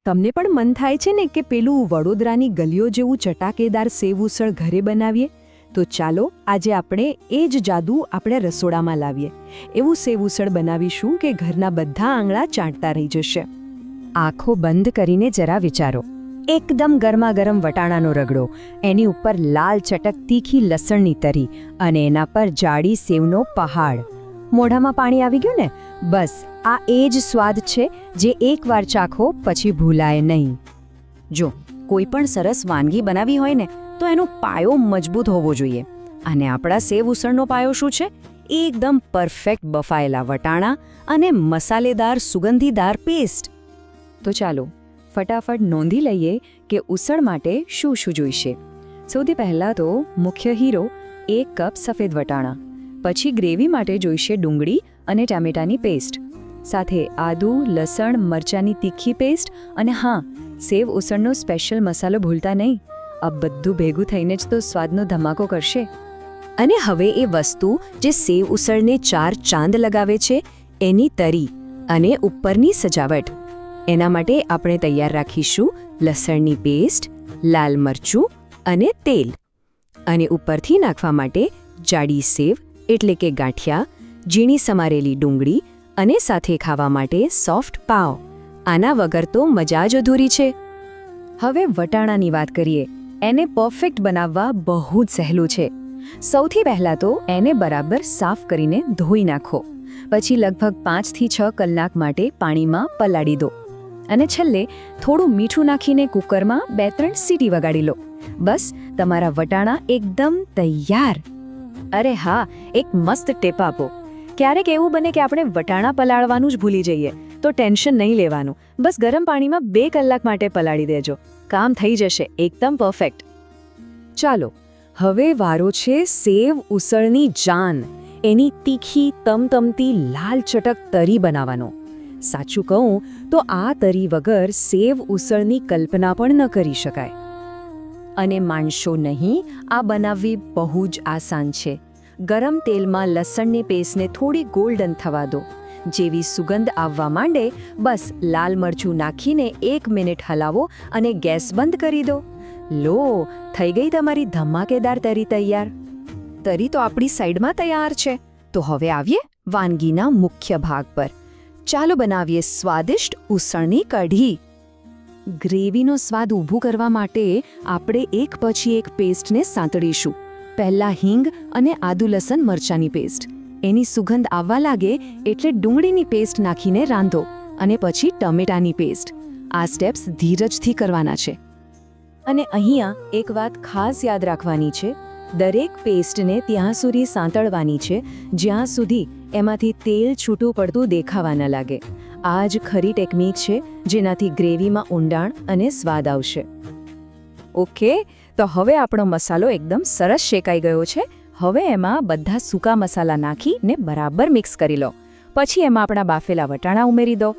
તમને પણ મન થાય છે ને કે પેલું વડોદરાની ગલીઓ જેવું ચટાકેદાર સેવ ઉસળ ઘરે બનાવીએ? તો ચાલો આજે આપણે એ જ જાદુ આપણે રસોડામાં લાવીએ. એવું સેવ ઉસળ બનાવીશું કે ઘરના બધા આંગળા ચાટતા રહી જશે. આંખો બંધ કરીને જરા વિચારો. એકદમ ગરમા ગરમ વટાણાનો રગડો, એની ઉપર લાલ ચટક તીખી લસણની તરી અને એના પર જાડી સેવનો પહાડ. મોઢામાં પાણી આવી ગયું ને? બસ આ એ જ સ્વાદ છે જે એકવાર ચાખો પછી ભૂલાય નહીં. જો કોઈ પણ સરસ વાનગી બનાવી હોય ને તો એનો પાયો મજબૂત હોવો જોઈએ. અને આપણા સેવ ઉસળનો પાયો શું છે? એકદમ પરફેક્ટ બફાયેલા વટાણા અને મસાલેદાર સુગંધીદાર પેસ્ટ. તો ચાલો ફટાફટ નોંધી લઈએ કે ઉસળ માટે શું શું જોઈશે. સૌથી પહેલાં તો મુખ્ય હીરો 1 કપ સફેદ વટાણા. પછી ગ્રેવી માટે જોઈશે ડુંગળી અને ટામેટાની પેસ્ટ, સાથે આદુ, લસણ, મરચાંની તીખી પેસ્ટ અને હા, સેવ ઉસળનો સ્પેશિયલ મસાલો ભૂલતા નહીં. આ બધું ભેગું થઈને જ તો સ્વાદનો ધમાકો કરશે. અને હવે એ વસ્તુ જે સેવ ઉસળને 4 ચાંદ લગાવે છે, એની તરી અને ઉપરની સજાવટ. એના માટે આપણે તૈયાર રાખીશું લસણની પેસ્ટ, લાલ મરચું અને તેલ. અને ઉપરથી નાખવા માટે જાડી સેવ એટલે કે ગાંઠિયા, ઝીણી સમારેલી ડુંગળી અને સાથે ખાવા માટે સોફ્ટ પાવ. આના વગર તો મજા જ અધૂરી છે. હવે વટાણાની વાત કરીએ. એને પરફેક્ટ બનાવવા બહુ જ સહેલું છે. સૌથી પહેલાં તો એને બરાબર સાફ કરીને ધોઈ નાખો. પછી લગભગ 5 થી 6 કલાક માટે પાણીમાં પલાળી દો. અને છેલ્લે થોડું મીઠું નાખીને કુકરમાં 2-3 સીટી વગાડી લો. બસ તમારા વટાણા એકદમ તૈયાર. અરે હા, એક મસ્ત ટીપ આપો. ક્યારેક એવું બને કે આપણે વટાણા પલાળવાનું જ ભૂલી જઈએ, તો ટેન્શન નહીં લેવાનું. બસ ગરમ પાણીમાં 2 કલાક માટે પલાળી દેજો. કામ થઈ જશે એકદમ પરફેક્ટ. ચાલો હવે વારો છે સેવ ઉસળની જાન, એની તીખી તમતમતી લાલ ચટક તરી બનાવવાનો. સાચું કહું તો આ તરી વગર સેવ ઉસળની કલ્પના પણ ન કરી શકાય. અને માનશો નહીં, આ બનાવવી બહુ જ આસાન છે. ગરમ તેલમાં લસણની પેસ્ટને થોડી ગોલ્ડન થવા દો. જેવી સુગંધ આવવા માંડે, બસ લાલ મરચું નાખીને 1 મિનિટ હલાવો અને ગેસ બંધ કરી દો. લો, થઈ ગઈ તમારી ધમાકેદાર તરી તૈયાર. તરી તો આપણી સાઈડમાં તૈયાર છે. તો હવે આવીએ વાનગીના મુખ્ય ભાગ પર. ચાલો બનાવીએ સ્વાદિષ્ટ ઉસળની કઢી. ગ્રેવીનો સ્વાદ ઊભું કરવા માટે આપણે એક પછી એક પેસ્ટને સાંતળીશું. પહેલાં હિંગ અને આદુ લસણ મરચાંની પેસ્ટ. એની સુગંધ આવવા લાગે એટલે ડુંગળીની પેસ્ટ નાખીને રાંધો અને પછી ટમેટાની પેસ્ટ. આ સ્ટેપ્સ ધીરજથી કરવાના છે. અને અહીંયા એક વાત ખાસ યાદ રાખવાની છે. દરેક પેસ્ટને ત્યાં સુધી સાંતળવાની છે જ્યાં સુધી એમાંથી તેલ છૂટું પડતું દેખાવા ન લાગે. આ જ ખરી ટેકનિક છે જેનાથી ગ્રેવીમાં ઊંડાણ અને સ્વાદ આવશે. ઓકે, તો હવે આપણો મસાલો એકદમ સરસ શેકાઈ ગયો છે. હવે એમાં બધા સૂકા મસાલા નાખીને બરાબર મિક્સ કરી લો. પછી એમાં આપણા બાફેલા વટાણા ઉમેરી દો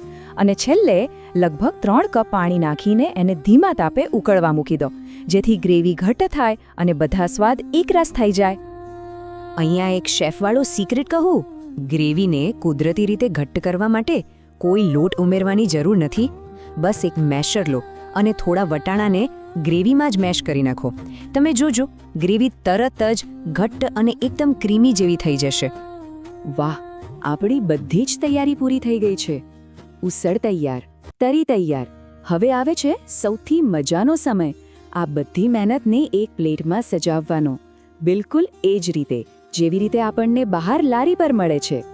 અને છેલ્લે લગભગ 3 કપ પાણી નાખીને એને ધીમા તાપે ઉકળવા મૂકી દો, જેથી ગ્રેવી ઘટ્ટ થાય અને બધા સ્વાદ એકરસ થઈ જાય. અહીંયા એક શેફવાળો સિક્રેટ કહું. ગ્રેવીને કુદરતી રીતે ઘટ્ટ કરવા માટે કોઈ લોટ ઉમેરવાની જરૂર નથી. બસ એક મેશર લો અને થોડા વટાણાને ગ્રેવીમાં જ મેશ કરી નાખો. તમે જોજો, ગ્રેવી તરત જ ઘટ્ટ અને એકદમ ક્રીમી જેવી થઈ જશે. વાહ, આપણી બધી જ તૈયારી પૂરી થઈ ગઈ છે. ઉસળ તૈયાર, તરી તૈયાર. હવે આવે છે સૌથી મજાનો સમય. આ બધી મહેનતને એક પ્લેટમાં સજાવવાનો. બિલકુલ એ જ રીતે જેવી રીતે આપણને બહાર લારી પર મળે છે.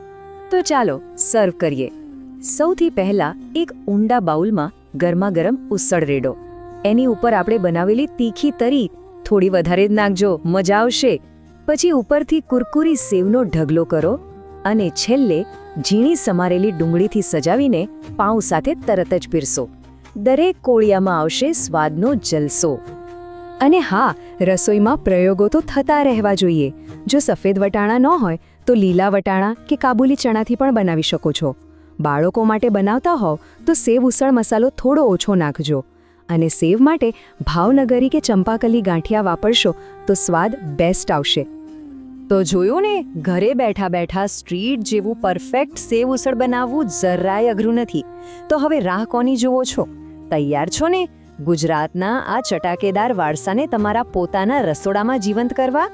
તો ચાલો સર્વ કરીએ. સૌથી પહેલા એક ઊંડા બાઉલમાં ગરમા ગરમ ઉસળ રેડો. એની ઉપર આપણે બનાવેલી તીખી તરી થોડી વધારે જ નાખજો, મજા આવશે. પછી ઉપરથી કુરકુરી સેવનો ઢગલો કરો અને છેલ્લે ઝીણી સમારેલી ડુંગળીથી સજાવીને પાઉં સાથે તરત જ પીરસો. દરેક કોળિયામાં આવશે સ્વાદનો જલસો. અને હા, રસોઈમાં પ્રયોગો તો થતા રહેવા જોઈએ. જો સફેદ વટાણા ન હોય તો લીલા વટાણા કે કાબુલી ચણાથી પણ બનાવી શકો છો. બાળકો માટે બનાવતા હોવ તો સેવ ઉસળ મસાલો થોડો ઓછો નાખજો. અને સેવ માટે ભાવનગરી કે ચંપાકલી ગાંઠિયા વાપરશો તો સ્વાદ બેસ્ટ આવશે. તો જોયું ને, ઘરે બેઠા બેઠા સ્ટ્રીટ જેવું પરફેક્ટ સેવ ઉસળ બનાવવું જરાય અઘરું નથી. તો હવે રાહ કોની જુઓ છો? તૈયાર છો ને ગુજરાતના આ ચટાકેદાર વારસાને તમારા પોતાના રસોડામાં જીવંત કરવા?